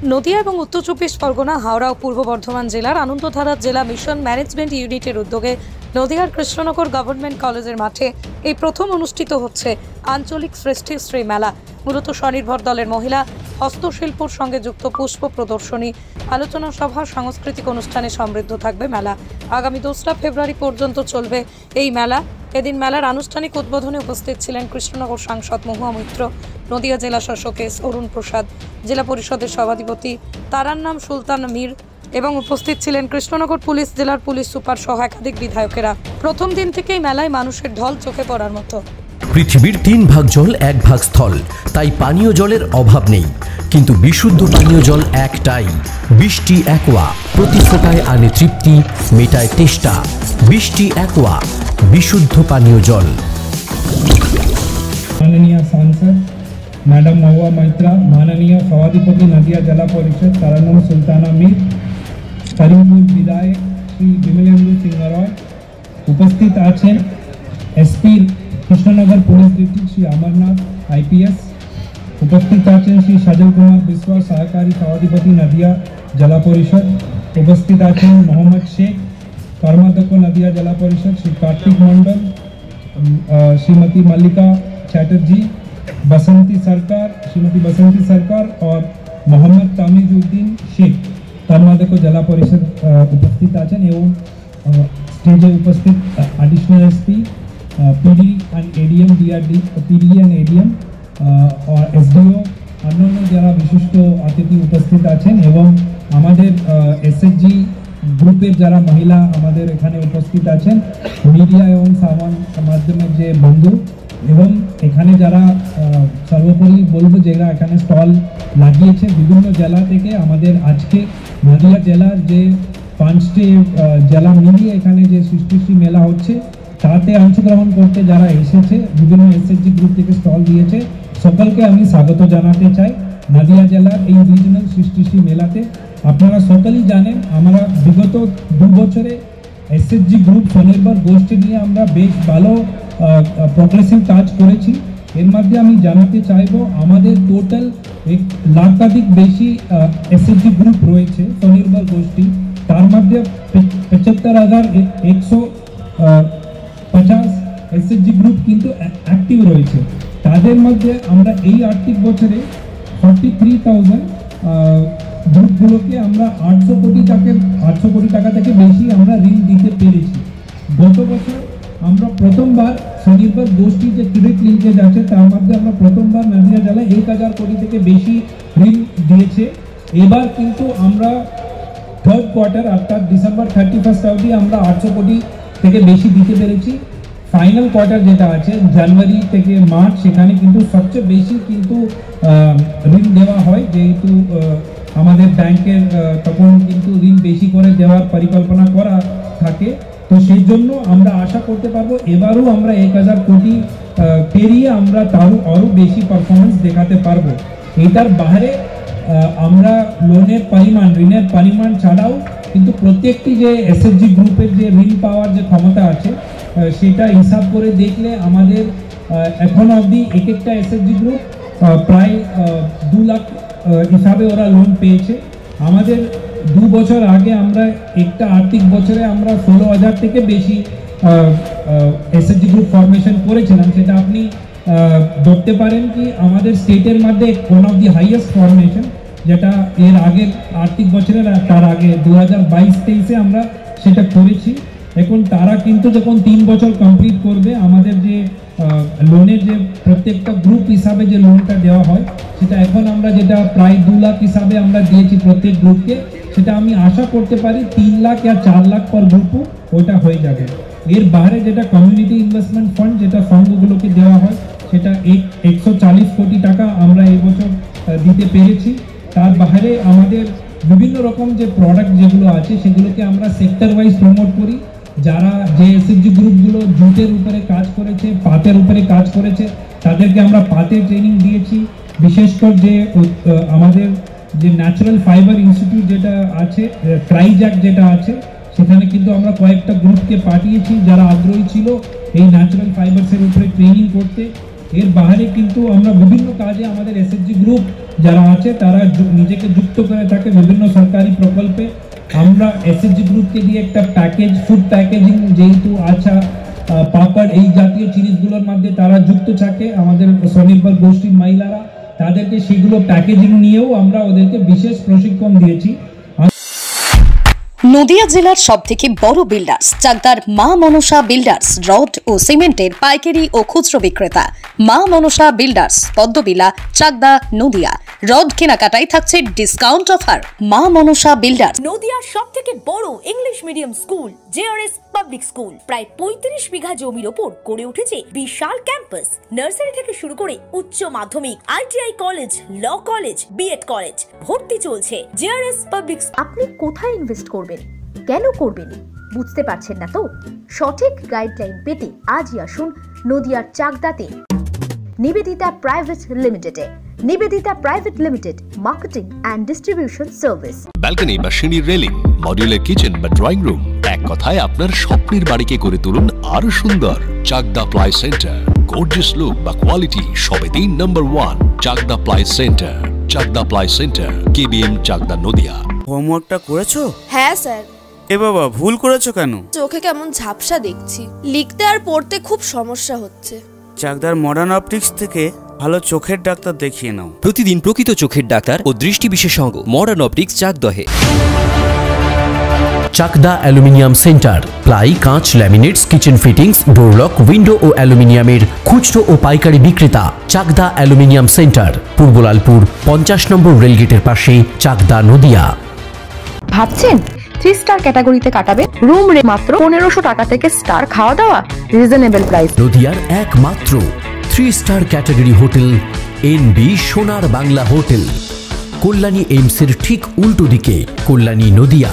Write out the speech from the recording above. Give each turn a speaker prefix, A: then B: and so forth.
A: নদিয়া এবং উত্তর চব্বিশ পরগনা, হাওড়া ও পূর্ব বর্ধমান জেলার আনন্দধারা জেলা মিশন ম্যানেজমেন্ট ইউনিটের উদ্যোগে নদিয়ার কৃষ্ণনগর গভর্নমেন্ট কলেজের মাঠে এই প্রথম অনুষ্ঠিত হচ্ছে আঞ্চলিক সৃষ্টিশ্রী মেলা। মূলত স্বনির্ভর দলের মহিলা হস্তশিল্পর সঙ্গে যুক্ত পুষ্প প্রদর্শনী, আলোচনা সভা, সাংস্কৃতিক অনুষ্ঠানে সমৃদ্ধ থাকবে মেলা। আগামী 2রা ফেব্রুয়ারি পর্যন্ত চলবে এই মেলা। এদিন মেলার আনুষ্ঠানিক উদ্বোধনে উপস্থিত ছিলেন কৃষ্ণনগর সাংসদ মহুয়া মৈত্র, নদিয়া জেলা শাসক এস অরুণ প্রসাদ, জেলা পরিষদের সভাধিপতি তারান্নাম সুলতান মীর এবং উপস্থিত ছিলেন কৃষ্ণনগর পুলিশ জেলার পুলিশ সুপার সহ একাধিক বিধায়কেরা। প্রথম দিন থেকেই মেলায় মানুষের ঢল চোখে পড়ার মতো।
B: পৃথিবীর 3 ভাগ জল 1 ভাগ স্থল, তাই পানীয় জলের অভাব নেই। কিন্তু বিশুদ্ধ পানীয় জল একটাই, বৃষ্টি অ্যাকোয়া। প্রতি ফোঁটায় আনে তৃপ্তি, মেটায় তেষ্টা। বৃষ্টি অ্যাকোয়া, বিশুদ্ধ পানীয় জল।
C: माननीय सांसद मैडम महुआ मैत्रा, माननीय सभाधिपति नदिया जिला परिषद तारान्नाम सुल्ताना मीर, करीमपुर विधायक श्री विमलेंदु सिंह रॉय, उपस्थित आছেন SP Krishnanagar police district Shri Amarnath IPS, उपस्थित आছেন श्री सजल कुमार विश्वास, सहकारी सभाधिपति नदिया जिला परिषद, उपस्थित आছেন मोहम्मद शेख, कर्माध्यक्ष नदिया जिला परिषद श्री कार्तिक मंडल, श्रीमती मल्लिका चैटर्जी, बसंती सरकार, श्रीमती बसंती सरकार और मोहम्मद तामिजुद्दीन शेख, कर्माध्यक्ष जिला परिषद उपस्थित आছেন एवं स्टेजे उपस्थित additional SP, PD and ADM, DRD, PD and ADM और एसडीओ, अन्य যারা विशिष्ट अतिथि उपस्थित আছেন এবং আমাদের এসএসজি গ্রুপের যারা মহিলা আমাদের এখানে উপস্থিত আছেন, মিডিয়া এবং সামাজিক মাধ্যমের যে বন্ধু এবং এখানে যারা সর্বোপরি বলবো যারা এখানে স্টল লাগিয়েছে বিভিন্ন জেলা থেকে, আমাদের আজকে নদিয়া জেলার যে 5টি জেলা মিলিয়ে এখানে যে সৃষ্টিশ্রী মেলা হচ্ছে তাতে অংশগ্রহণ করতে যারা এসেছে, বিভিন্ন এসএসজি গ্রুপ থেকে স্টল দিয়েছে, সকলকে আমি স্বাগত জানাতে চাই নদিয়া জেলার এই রিজনাল সৃষ্টিশ্রী মেলাতে। আপনারা সকলেই জানেন আমরা বিগত 2 বছরে এসএসজি গ্রুপ স্বনির্ভর গোষ্ঠী নিয়ে আমরা বেশ ভালো প্রোগ্রেসিভ কাজ করেছি। এর মধ্যে আমি জানাতে চাইবো আমাদের টোটাল 1 লাখাধিক বেশি এসএসজি গ্রুপ রয়েছে স্বনির্ভর গোষ্ঠী, তার মধ্যে 75,150 এসএসজি গ্রুপ কিন্তু অ্যাক্টিভ রয়েছে। তাদের মধ্যে আমরা এই আর্থিক বছরে 43,000 গ্রুপগুলোকে আমরা 800 কোটি টাকা থেকে বেশি আমরা ঋণ দিতে পেরেছি। গত বছর আমরা প্রথমবার স্বনির্ভর গোষ্ঠী যে ক্রেডিট লিঙ্কেজ আছে তার মধ্যে আমরা প্রথমবার নদিয়া জেলায় 1000 কোটি থেকে বেশি ঋণ দিয়েছে। এবার কিন্তু আমরা থার্ড কোয়ার্টার অর্থাৎ ডিসেম্বর 31 অবধি আমরা 800 কোটি থেকে বেশি দিতে পেরেছি। ফাইনাল কোয়ার্টার যেটা আছে জানুয়ারি থেকে মার্চ, সেখানে কিন্তু সবচেয়ে বেশি কিন্তু ঋণ দেওয়া হয়, যেহেতু আমাদের ব্যাংকের তখন কিন্তু ঋণ বেশি করে দেওয়ার পরিকল্পনা করা থাকে। তো সেই জন্য আমরা আশা করতে পারবো এবারও আমরা 1000 কোটি পেরিয়ে আমরা তারও আরও বেশি পারফরমেন্স দেখাতে পারবো। এটার বাইরে আমরা ঋণের পরিমাণ ছাড়াও কিন্তু প্রত্যেকটি যে এসএসজি গ্রুপের যে ঋণ পাওয়ার যে ক্ষমতা আছে সেটা হিসাব করে দেখলে আমাদের এখন অবধি এক একটা এসএসজি গ্রুপ প্রায় 2 লাখ হিসাবে ওরা লোন পেয়েছে। আমাদের 2 বছর আগে আমরা একটা আর্থিক বছরে আমরা 16,000 থেকে বেশি এসএসজি গ্রুপ ফরমেশন করেছিলাম। সেটা আপনি ধরতে পারেন কি আমাদের স্টেটের মধ্যে one of the highest formation, যেটা এর আগের আর্থিক বছরের তার আগে 2022-23-এ আমরা সেটা করেছি। এখন তারা কিন্তু যখন 3 বছর কমপ্লিট করবে আমাদের যে লোনের যে প্রত্যেকটা গ্রুপ হিসাবে যে লোনটা দেওয়া হয় সেটা এখন আমরা যেটা প্রায় 2 লাখ হিসাবে আমরা দিয়েছি প্রত্যেক গ্রুপকে, সেটা আমি আশা করতে পারি 3 লাখ या 4 লাখ পর গ্রুপও ওইটা হয়ে যাবে। এর বাইরে যেটা কমিউনিটি ইনভেস্টমেন্ট ফান্ড যেটা সংঘগুলোকে দেওয়া হয় সেটা 140 কোটি টাকা আমরা এই বছর দিতে পেরেছি। তার বাইরে আমাদের বিভিন্ন রকম যে প্রোডাক্ট যেগুলো আছে সেগুলোকে আমরা সেক্টর ওয়াইজ প্রমোট করি। যারা যে এসএসজি গ্রুপগুলো জুটের উপরে কাজ করেছে, পাতের উপরে কাজ করেছে, তাদেরকে আমরা পাতের ট্রেনিং দিয়েছি। বিশেষ করে যে আমাদের যে ন্যাচারাল ফাইবার ইনস্টিটিউট যেটা আছে, ট্রাইজ্যাক যেটা আছে, সেখানে কিন্তু আমরা কয়েকটা গ্রুপকে পাঠিয়েছি যারা আগ্রহী ছিল এই ন্যাচারাল ফাইবার্সের উপরে ট্রেনিং করতে। এর বাইরে কিন্তু আমরা বিভিন্ন কাজে আমাদের এসএসজি গ্রুপ যারা আছে তারা নিজেকে যুক্ত করে থাকে বিভিন্ন সরকারি প্রকল্পে। আমরা এসএসজি গ্রুপকে দিয়ে একটা প্যাকেজ, ফুড প্যাকেজিং, যেহেতু আচ্ছা পাপড় এই জাতীয় জিনিসগুলোর মধ্যে তারা যুক্ত থাকে, আমাদের স্বনির্ভর গোষ্ঠীর মহিলারা, তাদেরকে সেগুলো প্যাকেজিং নিয়েও আমরা ওদেরকে বিশেষ প্রশিক্ষণ দিয়েছি।
D: নদিয়া জেলার সবথেকে বড় বিল্ডার্স চাকদার মা মনসা বিল্ডার্স রড ও সিমেন্টের পাইকারি ও খুচরো বিক্রেতা। মা মনসা বিল্ডার্স, পদ্মবিলা, চাকদা, নদিয়া। রড কেনাকাটায় থাকছে ডিসকাউন্ট অফার। মা মনসা বিল্ডার্স।
E: নদিয়ার সবথেকে বড় English medium school JRS public school প্রায় 35 বিঘা জমির ওপর গড়ে উঠেছে বিশাল ক্যাম্পাস। নার্সারি থেকে শুরু করে উচ্চ মাধ্যমিক, ITI college, law college, BEd college ভর্তি চলছে। JRS public.
F: আপনি কোথায় ইনভেস্ট করবেন, কেন করবেন বুঝতে পারছেন না তো? সঠিক গাইডলাইন পেতে আজই আসুন নদিয়ার চাকদাতে নিবেদিতা প্রাইভেট লিমিটেডে। Nivedita private limited, marketing and distribution service.
G: Balcony বা সিঁড়ির রেলিং, মডিউলার কিচেন বা ড্রয়িং রুম, এক কথায় আপনার স্বপ্নের বাড়িকে করে তুলুন আরো সুন্দর। Chakdah ply centre, gorgeous look বা কোয়ালিটি সবে 3 number 1 Chakdah ply centre. Chakdah ply centre, KBM, Chakdah, Nadia.
H: হোমওয়ার্কটা করেছো?
I: হ্যাঁ স্যার।
H: এ বাবা, ভুল করেছো কেন?
I: চোখে কেমন ঝাপসা দেখছি, লিখতে আর পড়তে খুব সমস্যা হচ্ছে।
H: চাকদার মডার্ন অপটিক্স থেকে ভালো চোখের ডাক্তার দেখিয়ে নাও।
B: প্রতিদিন প্রকৃত চোখের ডাক্তার ও দৃষ্টি বিশেষজ্ঞ মডার্ন অপটিক্স চাকদহে। চাকদা অ্যালুমিনিয়াম সেন্টার, প্লাই, কাঁচ, laminates, kitchen fittings, door lock, window ও অ্যালুমিনিয়ামের খুচরো ও পাইকারি বিক্রেতা। চাকদা অ্যালুমিনিয়াম সেন্টার, পূর্বলালপুর 50 নম্বর রেলগেটের পাশে, চাকদা, নদিয়া।
J: ভাবছেন 3 স্টার ক্যাটাগরিতে কাটাবে? রুম রে মাত্র 1500 টাকা থেকে স্টার, খাওয়া দাওয়া রিজনেবল প্রাইস।
B: নদিয়ার একমাত্র 3 স্টার ক্যাটাগরি হোটেল এনবি সোনার বাংলা হোটেল, কল্যাণী এইমসের ঠিক উল্টো দিকে, কল্যাণী, নদিয়া।